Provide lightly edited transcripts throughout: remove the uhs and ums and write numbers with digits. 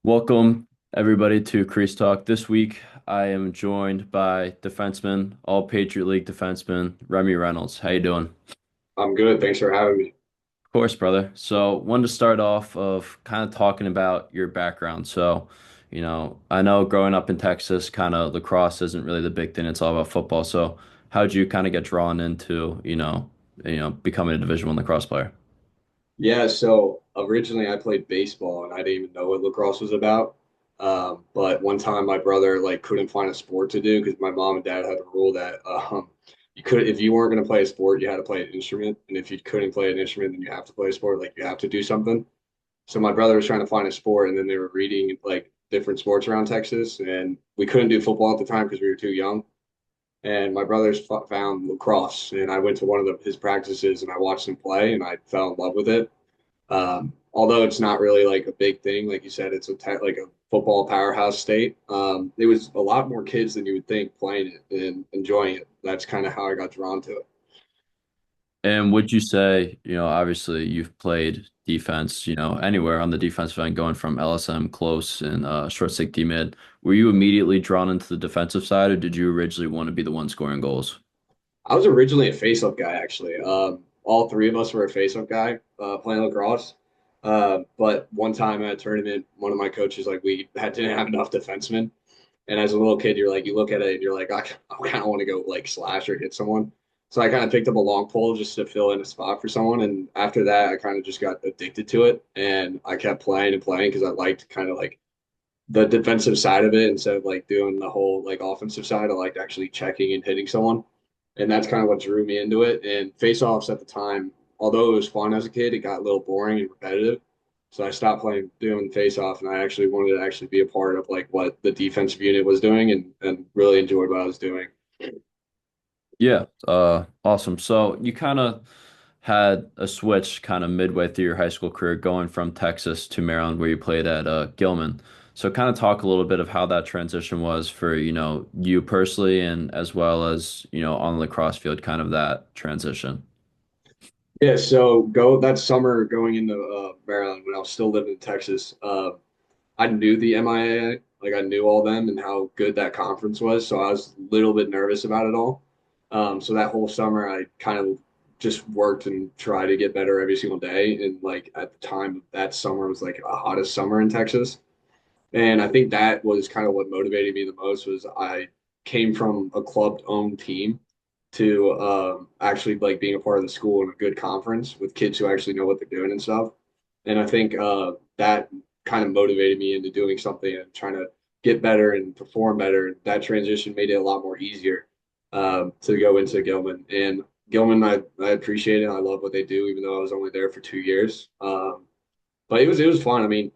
Welcome everybody to Crease Talk. This week I am joined by defenseman, all-patriot league defenseman, Remi Reynolds. How you doing? I'm good. Thanks for having me. Of course, brother. So, wanted to start off of kind of talking about your background. So, I know growing up in Texas, kind of lacrosse isn't really the big thing. It's all about football. So, how'd you kind of get drawn into, becoming a Division One lacrosse player? Yeah, so originally I played baseball and I didn't even know what lacrosse was about. But one time my brother like couldn't find a sport to do because my mom and dad had a rule that you could if you weren't going to play a sport, you had to play an instrument, and if you couldn't play an instrument, then you have to play a sport. Like you have to do something. So my brother was trying to find a sport, and then they were reading like different sports around Texas, and we couldn't do football at the time because we were too young. And my brothers found lacrosse, and I went to one of his practices and I watched him play, and I fell in love with it. Although it's not really like a big thing, like you said, it's like a football powerhouse state. It was a lot more kids than you would think playing it and enjoying it. That's kind of how I got drawn to it. And would you say, obviously you've played defense, anywhere on the defensive end, going from LSM close and short stick D mid. Were you immediately drawn into the defensive side, or did you originally want to be the one scoring goals? I was originally a face-up guy, actually. All three of us were a face-up guy playing lacrosse. But one time at a tournament, one of my coaches like didn't have enough defensemen, and as a little kid, you're like you look at it and you're like I kind of want to go like slash or hit someone. So I kind of picked up a long pole just to fill in a spot for someone, and after that, I kind of just got addicted to it, and I kept playing and playing because I liked kind of like the defensive side of it instead of like doing the whole like offensive side. I liked actually checking and hitting someone, and that's kind of what drew me into it. And face-offs at the time, although it was fun as a kid, it got a little boring and repetitive. So I stopped playing doing face-off, and I actually wanted to actually be a part of like what the defensive unit was doing, and really enjoyed what I was doing. Yeah, awesome. So you kind of had a switch kind of midway through your high school career, going from Texas to Maryland, where you played at Gilman. So kind of talk a little bit of how that transition was for, you personally and as well as, on the lacrosse field, kind of that transition. Yeah, so go that summer going into Maryland when I was still living in Texas. I knew the MIAA, like I knew all them and how good that conference was, so I was a little bit nervous about it all. So that whole summer, I kind of just worked and tried to get better every single day. And like at the time, that summer was like the hottest summer in Texas, and I think that was kind of what motivated me the most. Was I came from a club-owned team to actually like being a part of the school in a good conference with kids who actually know what they're doing and stuff. And I think that kind of motivated me into doing something and trying to get better and perform better. That transition made it a lot more easier to go into Gilman. And Gilman, I appreciate it. I love what they do, even though I was only there for 2 years. But it was fun. I mean,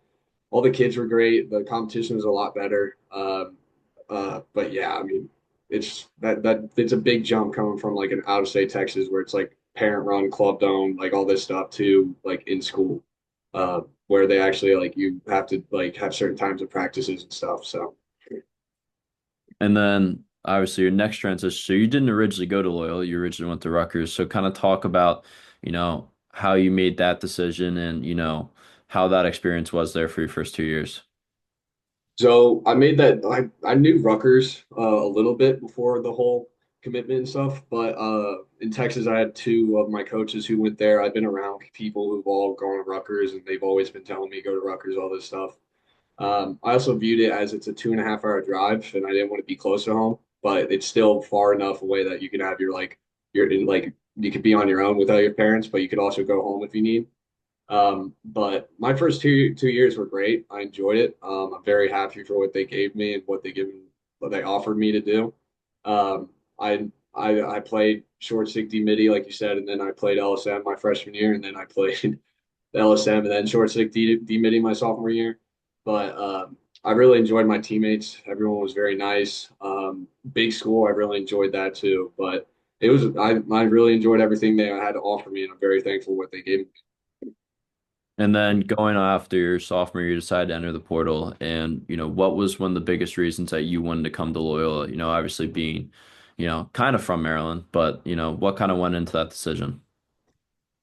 all the kids were great. The competition was a lot better. But yeah, I mean, it's a big jump coming from like an out of state Texas where it's like parent run, club owned, like all this stuff to like in school, where they actually like you have to like have certain times of practices and stuff. So And then obviously your next transition. So you didn't originally go to Loyola, you originally went to Rutgers. So kind of talk about, how you made that decision and, how that experience was there for your first 2 years. so I made that I knew Rutgers a little bit before the whole commitment and stuff, but in Texas I had two of my coaches who went there. I've been around people who've all gone to Rutgers and they've always been telling me go to Rutgers, all this stuff. I also viewed it as it's a 2.5 hour drive, and I didn't want to be close to home, but it's still far enough away that you can have your like you're in like you could be on your own without your parents, but you could also go home if you need. But my first two years were great. I enjoyed it. I'm very happy for what they gave me and what they offered me to do. Um, I played short stick D midi like you said, and then I played LSM my freshman year, and then I played LSM and then short stick D midi my sophomore year. But I really enjoyed my teammates. Everyone was very nice. Big school, I really enjoyed that too. But I really enjoyed everything they had to offer me, and I'm very thankful what they gave me. And then going after your sophomore year, you decided to enter the portal. And, what was one of the biggest reasons that you wanted to come to Loyola? Obviously being, kind of from Maryland, but, what kind of went into that decision?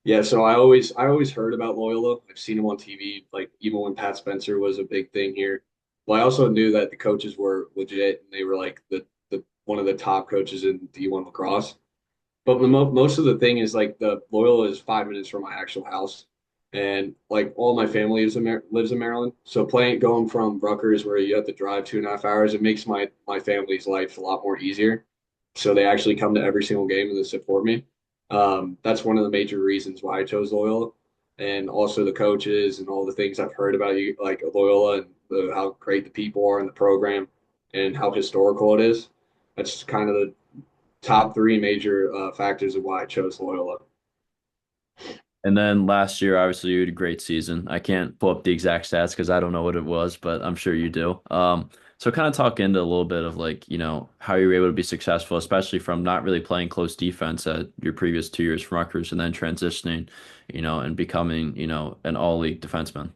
Yeah, so I always heard about Loyola. I've seen him on TV, like even when Pat Spencer was a big thing here. But I also knew that the coaches were legit and they were like the one of the top coaches in D1 lacrosse. But most of the thing is like the Loyola is 5 minutes from my actual house, and like all my family lives in Maryland. So playing going from Rutgers, where you have to drive 2.5 hours, it makes my family's life a lot more easier. So they actually come to every single game and they support me. That's one of the major reasons why I chose Loyola, and also the coaches and all the things I've heard about you, like Loyola and how great the people are in the program and how historical it is. That's kind of the top three major factors of why I chose Loyola. And then last year, obviously, you had a great season. I can't pull up the exact stats because I don't know what it was, but I'm sure you do. So kind of talk into a little bit of like, how you were able to be successful, especially from not really playing close defense at your previous 2 years from Rutgers and then transitioning, and becoming, an all-league defenseman.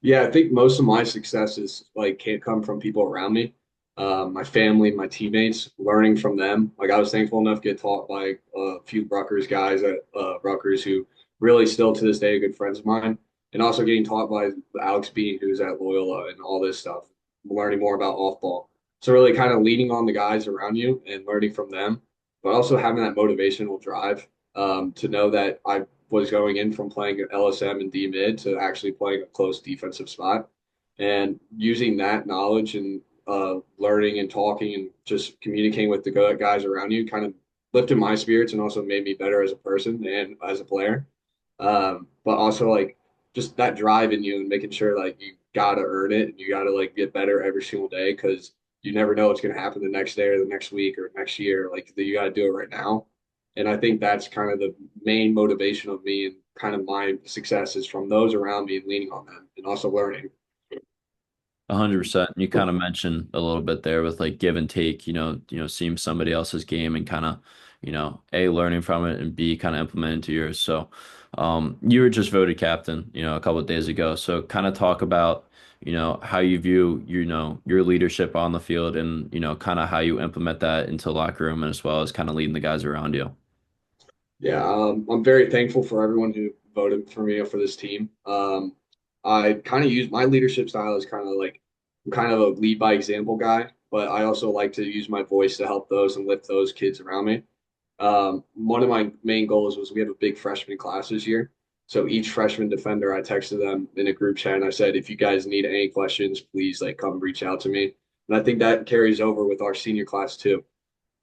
Yeah, I think most of my successes like can't come from people around me, my family, my teammates, learning from them. Like I was thankful enough to get taught by a few Rutgers guys at Rutgers who really still to this day are good friends of mine, and also getting taught by Alex Bean, who's at Loyola and all this stuff, learning more about off ball. So really kind of leaning on the guys around you and learning from them, but also having that motivational drive to know that I was going in from playing LSM and D mid to actually playing a close defensive spot, and using that knowledge and learning and talking and just communicating with the guys around you kind of lifted my spirits and also made me better as a person and as a player. But also like just that drive in you and making sure like you gotta earn it and you gotta like get better every single day because you never know what's gonna happen the next day or the next week or next year. Like you gotta do it right now. And I think that's kind of the main motivation of me and kind of my success is from those around me and leaning on them and also learning. 100%. You kind of mentioned a little bit there with like give and take, seeing somebody else's game and kind of, A, learning from it and B, kind of implementing to yours. So, you were just voted captain, a couple of days ago. So kind of talk about, how you view, your leadership on the field and, kind of how you implement that into the locker room and as well as kind of leading the guys around you. Yeah, I'm very thankful for everyone who voted for me for this team. I kind of use my leadership style is kind of like I'm kind of a lead by example guy, but I also like to use my voice to help those and lift those kids around me. One of my main goals was we have a big freshman class this year. So each freshman defender, I texted them in a group chat and I said, if you guys need any questions, please like come reach out to me. And I think that carries over with our senior class too.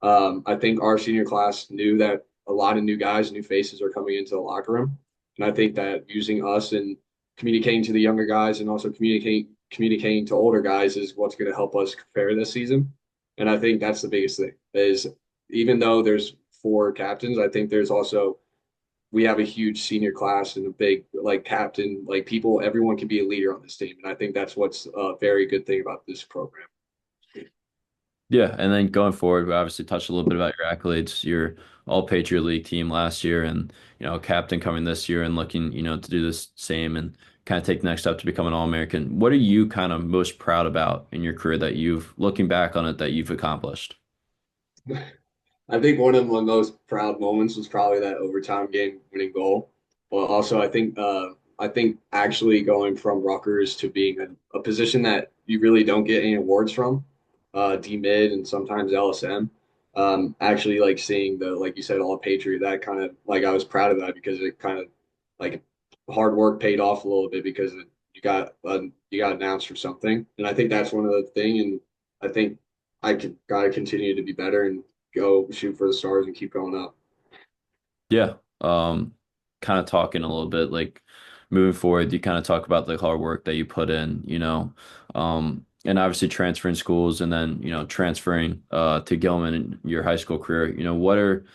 I think our senior class knew that a lot of new guys, new faces are coming into the locker room. And I think that using us and communicating to the younger guys and also communicating to older guys is what's going to help us prepare this season. And I think that's the biggest thing is even though there's four captains, I think there's also we have a huge senior class and a big like captain, like people, everyone can be a leader on this team. And I think that's what's a very good thing about this program. Yeah, and then going forward, we obviously touched a little bit about your accolades, your all-patriot league team last year, and captain coming this year and looking, to do this same and kind of take the next step to become an All-American. What are you kind of most proud about in your career that you've looking back on it that you've accomplished? I think one of my most proud moments was probably that overtime game winning goal. But also, I think actually going from Rutgers to being a position that you really don't get any awards from, D mid and sometimes LSM. Actually, like seeing the like you said, all Patriot. That kind of like I was proud of that because it kind of like hard work paid off a little bit because you got announced for something, and I think that's one of the thing. And I think I could gotta continue to be better and go shoot for the stars and keep going up. Yeah. Kind of talking a little bit like moving forward, you kind of talk about the hard work that you put in, and obviously transferring schools and then, transferring to Gilman in your high school career, what are,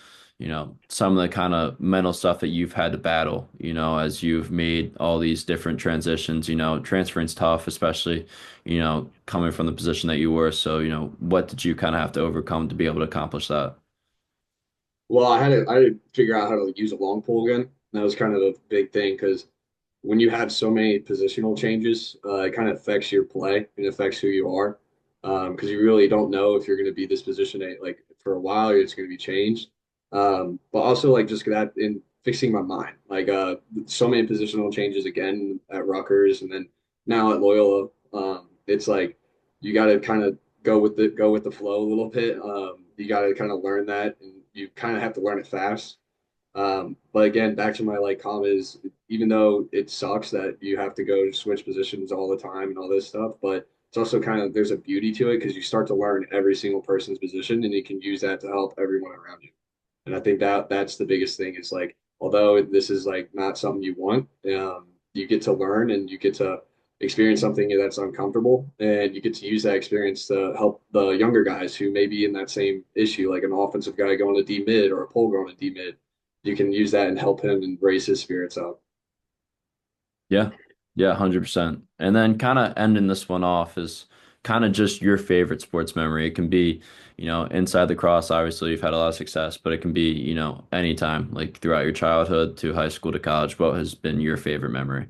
some of the kind of mental stuff that you've had to battle, as you've made all these different transitions, transferring's tough, especially, coming from the position that you were. So, what did you kind of have to overcome to be able to accomplish that? Well, I had to figure out how to like, use a long pull again. That was kind of a big thing because when you have so many positional changes, it kind of affects your play and affects who you are. Because you really don't know if you're going to be this position like for a while, or it's going to be changed. But also like just that in fixing my mind. Like so many positional changes again at Rutgers, and then now at Loyola. It's like you got to kind of go with the flow a little bit. You got to kind of learn that, and you kind of have to learn it fast. But again, back to my like comment is even though it sucks that you have to go switch positions all the time and all this stuff, but it's also kind of there's a beauty to it because you start to learn every single person's position and you can use that to help everyone around you. And I think that that's the biggest thing is like although this is like not something you want, you get to learn and you get to experience something that's uncomfortable and you get to use that experience to help the younger guys who may be in that same issue, like an offensive guy going to D mid or a pole going to D mid. You can use that and help him and raise his spirits up. Yeah. Yeah, 100%. And then kind of ending this one off is kind of just your favorite sports memory. It can be, inside the cross, obviously you've had a lot of success, but it can be, anytime, like throughout your childhood to high school to college. What has been your favorite memory?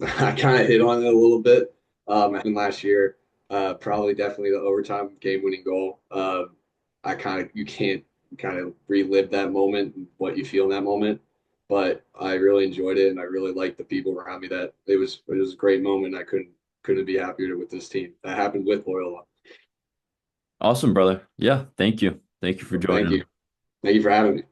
I kind of hit on it a little bit. And last year, probably definitely the overtime game-winning goal. I kind of you can't kind of relive that moment and what you feel in that moment, but I really enjoyed it and I really liked the people around me. That it was a great moment. I couldn't be happier with this team. That happened with Loyola. Awesome, brother. Yeah, thank you. Thank you for Thank joining. you. Thank you for having me.